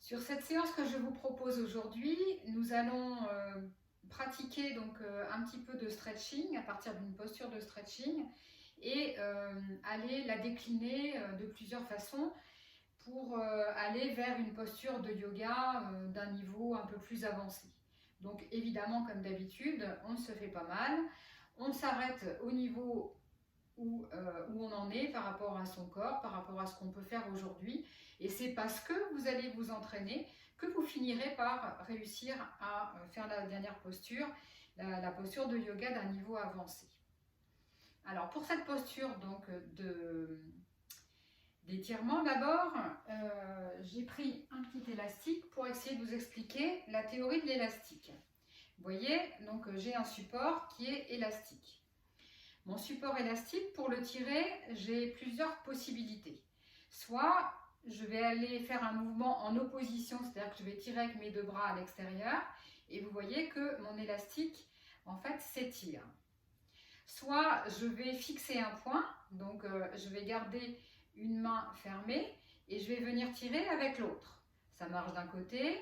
Sur cette séance que je vous propose aujourd'hui, nous allons pratiquer donc un petit peu de stretching à partir d'une posture de stretching et aller la décliner de plusieurs façons pour aller vers une posture de yoga d'un niveau un peu plus avancé. Donc évidemment, comme d'habitude, on ne se fait pas mal, on s'arrête au niveau où on en est par rapport à son corps, par rapport à ce qu'on peut faire aujourd'hui. Et c'est parce que vous allez vous entraîner que vous finirez par réussir à faire la dernière posture, la posture de yoga d'un niveau avancé. Alors pour cette posture donc d'étirement, d'abord, j'ai pris un petit élastique pour essayer de vous expliquer la théorie de l'élastique. Vous voyez, donc j'ai un support qui est élastique. Mon support élastique, pour le tirer, j'ai plusieurs possibilités. Soit je vais aller faire un mouvement en opposition, c'est-à-dire que je vais tirer avec mes deux bras à l'extérieur, et vous voyez que mon élastique, en fait, s'étire. Soit je vais fixer un point, donc je vais garder une main fermée, et je vais venir tirer avec l'autre. Ça marche d'un côté,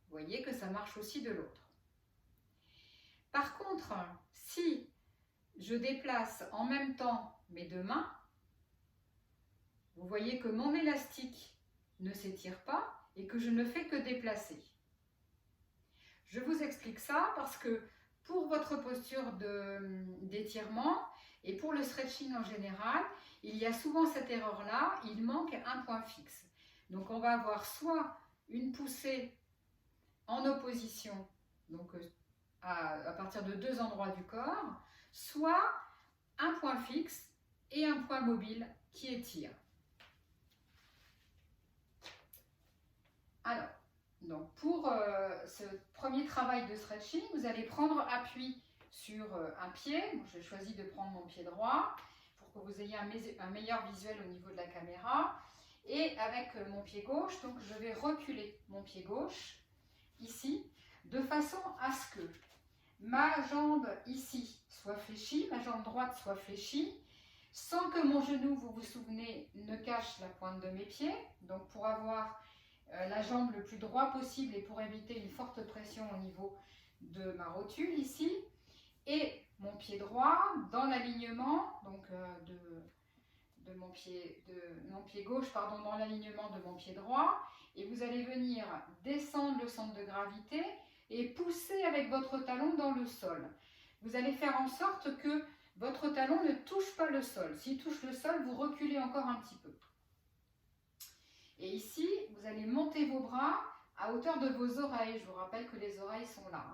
vous voyez que ça marche aussi de l'autre. Par contre, si je déplace en même temps mes deux mains, vous voyez que mon élastique ne s'étire pas et que je ne fais que déplacer. Je vous explique ça parce que pour votre posture d'étirement et pour le stretching en général, il y a souvent cette erreur-là, il manque un point fixe. Donc on va avoir soit une poussée en opposition, donc à partir de deux endroits du corps, soit un point fixe et un point mobile qui étire. Alors, donc pour ce premier travail de stretching, vous allez prendre appui sur un pied. Moi, j'ai choisi de prendre mon pied droit pour que vous ayez un meilleur visuel au niveau de la caméra. Et avec mon pied gauche, donc je vais reculer mon pied gauche ici, de façon à ce que ma jambe ici soit fléchie, ma jambe droite soit fléchie, sans que mon genou, vous vous souvenez, ne cache la pointe de mes pieds. Donc pour avoir la jambe le plus droit possible et pour éviter une forte pression au niveau de ma rotule ici. Et mon pied droit dans l'alignement donc de mon pied gauche, pardon, dans l'alignement de mon pied droit. Et vous allez venir descendre le centre de gravité et pousser avec votre talon dans le sol. Vous allez faire en sorte que votre talon ne touche pas le sol. S'il touche le sol, vous reculez encore un petit peu. Et ici, vous allez monter vos bras à hauteur de vos oreilles. Je vous rappelle que les oreilles sont là.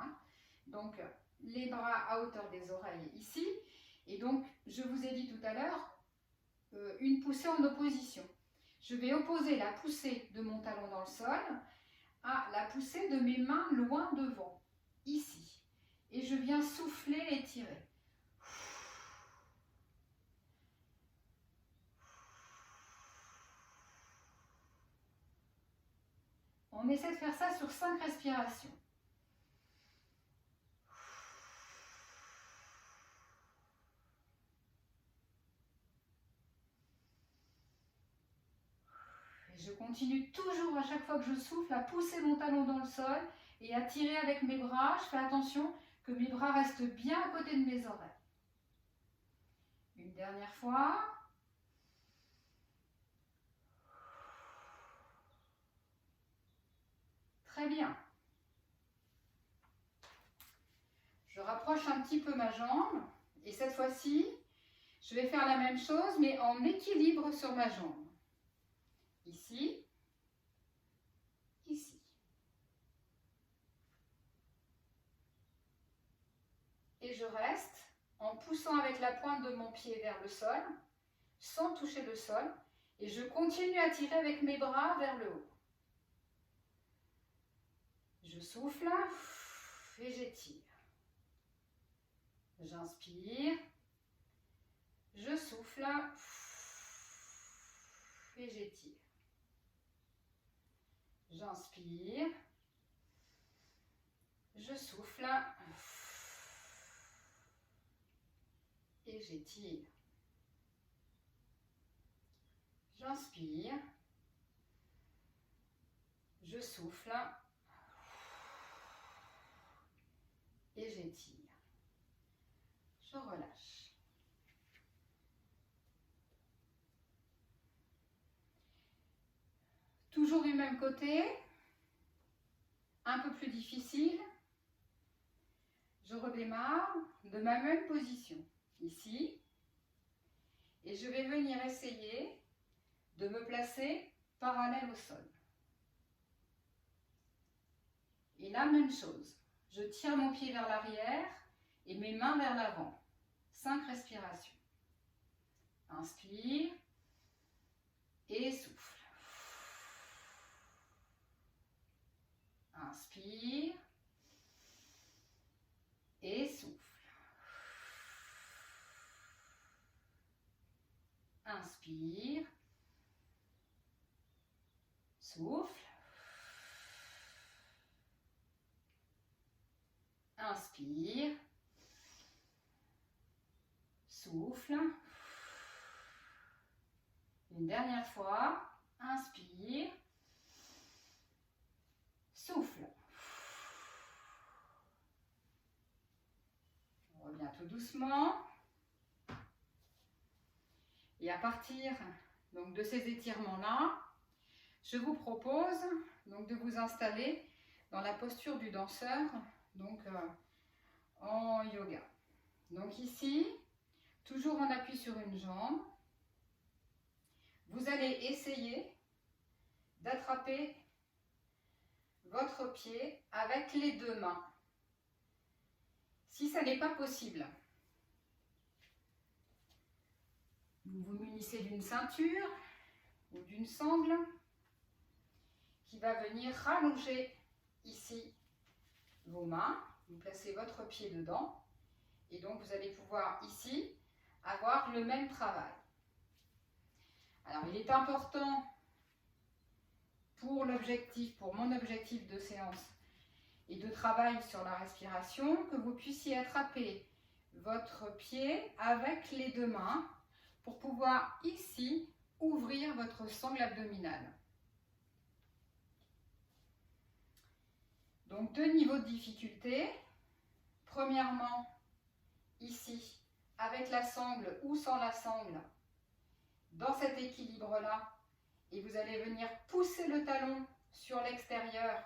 Donc, les bras à hauteur des oreilles ici. Et donc, je vous ai dit tout à l'heure, une poussée en opposition. Je vais opposer la poussée de mon talon dans le sol à la poussée de mes mains loin devant, ici. Et je viens souffler et tirer. On essaie de faire ça sur 5 respirations. Et je continue toujours à chaque fois que je souffle à pousser mon talon dans le sol et à tirer avec mes bras. Je fais attention que mes bras restent bien à côté de mes oreilles. Une dernière fois. Très bien. Je rapproche un petit peu ma jambe et cette fois-ci, je vais faire la même chose mais en équilibre sur ma jambe. Ici, ici. Et je reste en poussant avec la pointe de mon pied vers le sol, sans toucher le sol, et je continue à tirer avec mes bras vers le haut. Je souffle et j'étire. J'inspire, je souffle et j'étire. J'inspire, je souffle et j'étire. J'inspire, Je souffle. Et j'étire. Je relâche. Toujours du même côté. Un peu plus difficile. Je redémarre de ma même position. Ici. Et je vais venir essayer de me placer parallèle au sol. Et la même chose. Je tire mon pied vers l'arrière et mes mains vers l'avant. 5 respirations. Inspire et souffle. Inspire et souffle. Inspire, souffle. Inspire, souffle. Une dernière fois, inspire, souffle. On revient tout doucement. Et à partir donc, de ces étirements-là, je vous propose donc, de vous installer dans la posture du danseur, donc en yoga. Donc ici, toujours en appui sur une jambe, vous allez essayer d'attraper votre pied avec les 2 mains. Si ça n'est pas possible, vous vous munissez d'une ceinture ou d'une sangle qui va venir rallonger ici vos mains. Vous placez votre pied dedans et donc vous allez pouvoir ici avoir le même travail. Alors il est important pour mon objectif de séance et de travail sur la respiration que vous puissiez attraper votre pied avec les 2 mains pour pouvoir ici ouvrir votre sangle abdominale. Donc 2 niveaux de difficulté. Premièrement, ici, avec la sangle ou sans la sangle, dans cet équilibre-là, et vous allez venir pousser le talon sur l'extérieur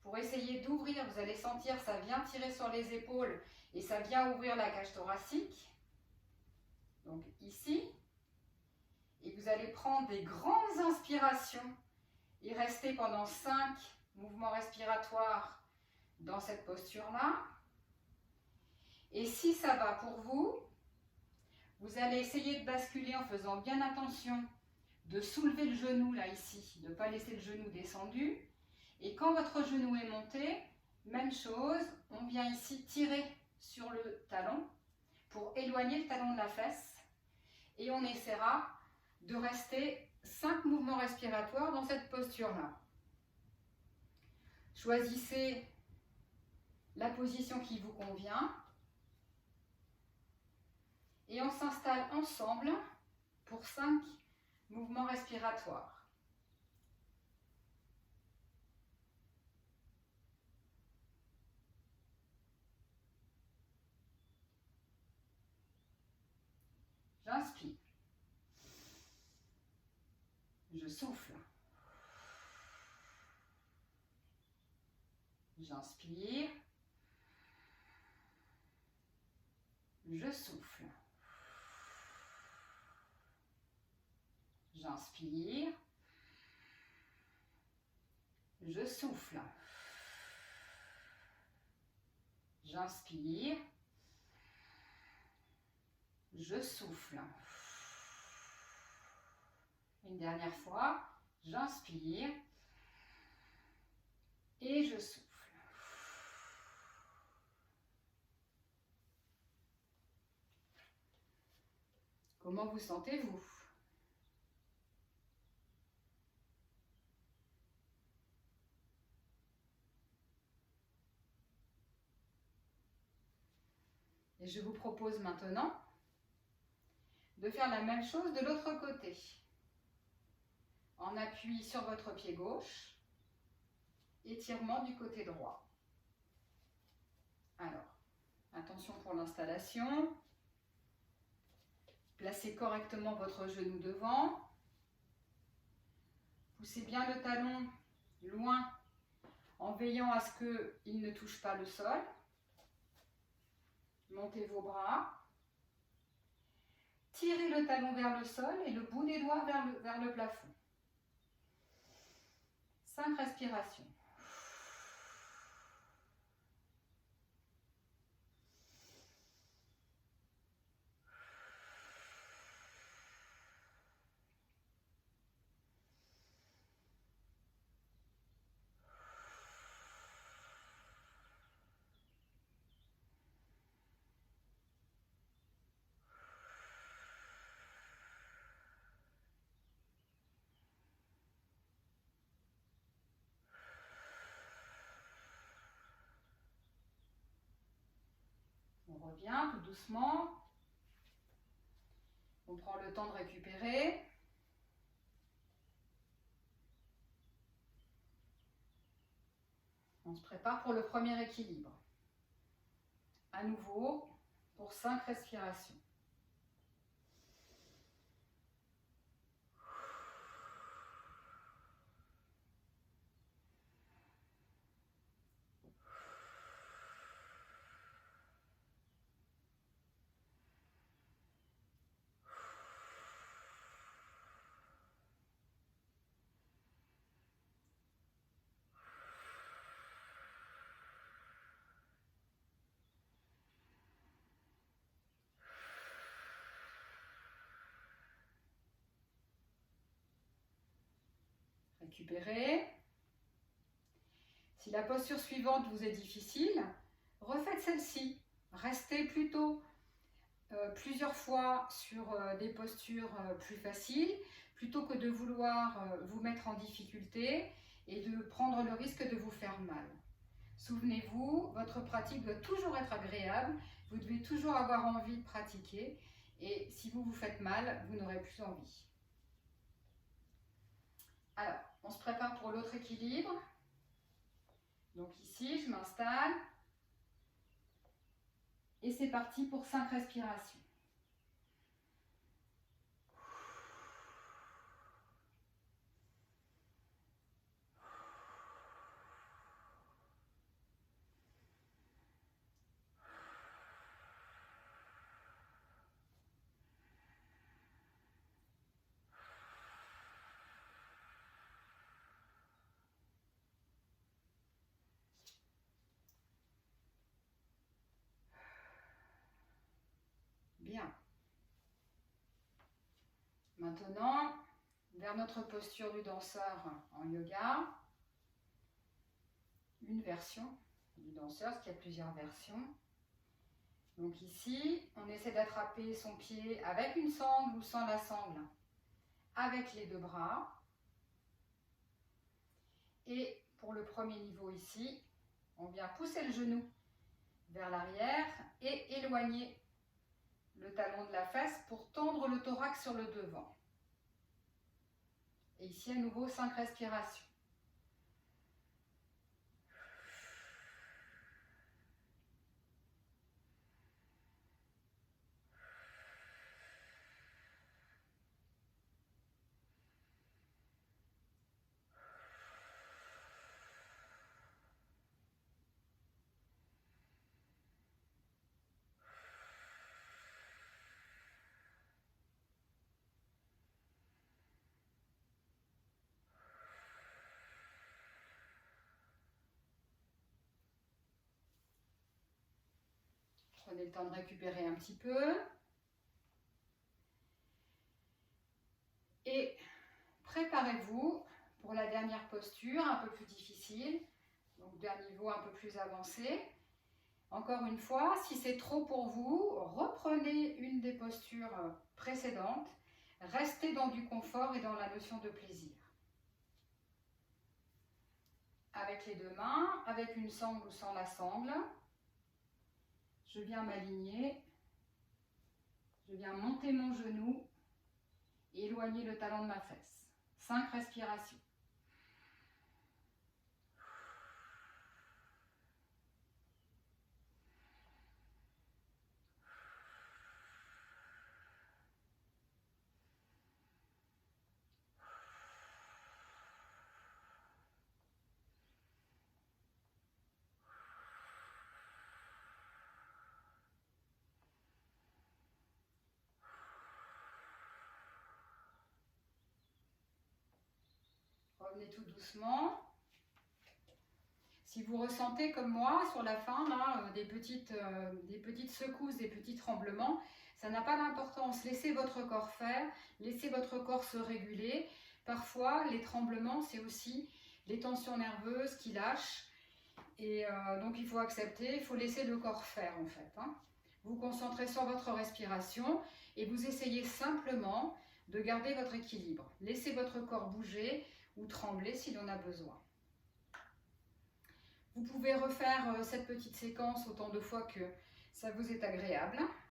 pour essayer d'ouvrir. Vous allez sentir ça vient tirer sur les épaules et ça vient ouvrir la cage thoracique. Donc ici, et vous allez prendre des grandes inspirations et rester pendant 5 mouvements respiratoires dans cette posture-là. Et si ça va pour vous, vous allez essayer de basculer en faisant bien attention de soulever le genou là ici, de ne pas laisser le genou descendu. Et quand votre genou est monté, même chose, on vient ici tirer sur le talon pour éloigner le talon de la fesse. Et on essaiera de rester 5 mouvements respiratoires dans cette posture-là. Choisissez la position qui vous convient. Et on s'installe ensemble pour 5 mouvements respiratoires. J'inspire. Je souffle. J'inspire. Je souffle. J'inspire. Je souffle. J'inspire. Je souffle. Une dernière fois, j'inspire et je souffle. Comment vous sentez-vous ? Et je vous propose maintenant de faire la même chose de l'autre côté. En appui sur votre pied gauche, étirement du côté droit. Alors, attention pour l'installation. Placez correctement votre genou devant. Poussez bien le talon loin en veillant à ce qu'il ne touche pas le sol. Montez vos bras. Tirez le talon vers le sol et le bout des doigts vers le plafond. 5 respirations. On revient tout doucement. On prend le temps de récupérer. On se prépare pour le premier équilibre. À nouveau, pour 5 respirations. Récupérez. Si la posture suivante vous est difficile, refaites celle-ci. Restez plutôt plusieurs fois sur des postures plus faciles, plutôt que de vouloir vous mettre en difficulté et de prendre le risque de vous faire mal. Souvenez-vous, votre pratique doit toujours être agréable, vous devez toujours avoir envie de pratiquer et si vous vous faites mal, vous n'aurez plus envie. Alors, on se prépare pour l'autre équilibre. Donc ici, je m'installe. Et c'est parti pour 5 respirations. Bien. Maintenant, vers notre posture du danseur en yoga. Une version du danseur, parce qu'il y a plusieurs versions. Donc ici, on essaie d'attraper son pied avec une sangle ou sans la sangle, avec les deux bras. Et pour le premier niveau ici, on vient pousser le genou vers l'arrière et éloigner le talon de la fesse pour tendre le thorax sur le devant. Et ici, à nouveau, 5 respirations. Prenez le temps de récupérer un petit peu. Et préparez-vous pour la dernière posture, un peu plus difficile, donc d'un niveau un peu plus avancé. Encore une fois, si c'est trop pour vous, reprenez une des postures précédentes. Restez dans du confort et dans la notion de plaisir. Avec les deux mains, avec une sangle ou sans la sangle, je viens m'aligner, je viens monter mon genou et éloigner le talon de ma fesse. 5 respirations. revenez tout doucement. Si vous ressentez comme moi sur la fin là, des petites secousses, des petits tremblements, ça n'a pas d'importance. Laissez votre corps faire, laissez votre corps se réguler. Parfois, les tremblements, c'est aussi les tensions nerveuses qui lâchent. Et donc, il faut accepter, il faut laisser le corps faire en fait. Vous concentrez sur votre respiration et vous essayez simplement de garder votre équilibre. Laissez votre corps bouger ou trembler si l'on a besoin. Vous pouvez refaire cette petite séquence autant de fois que ça vous est agréable.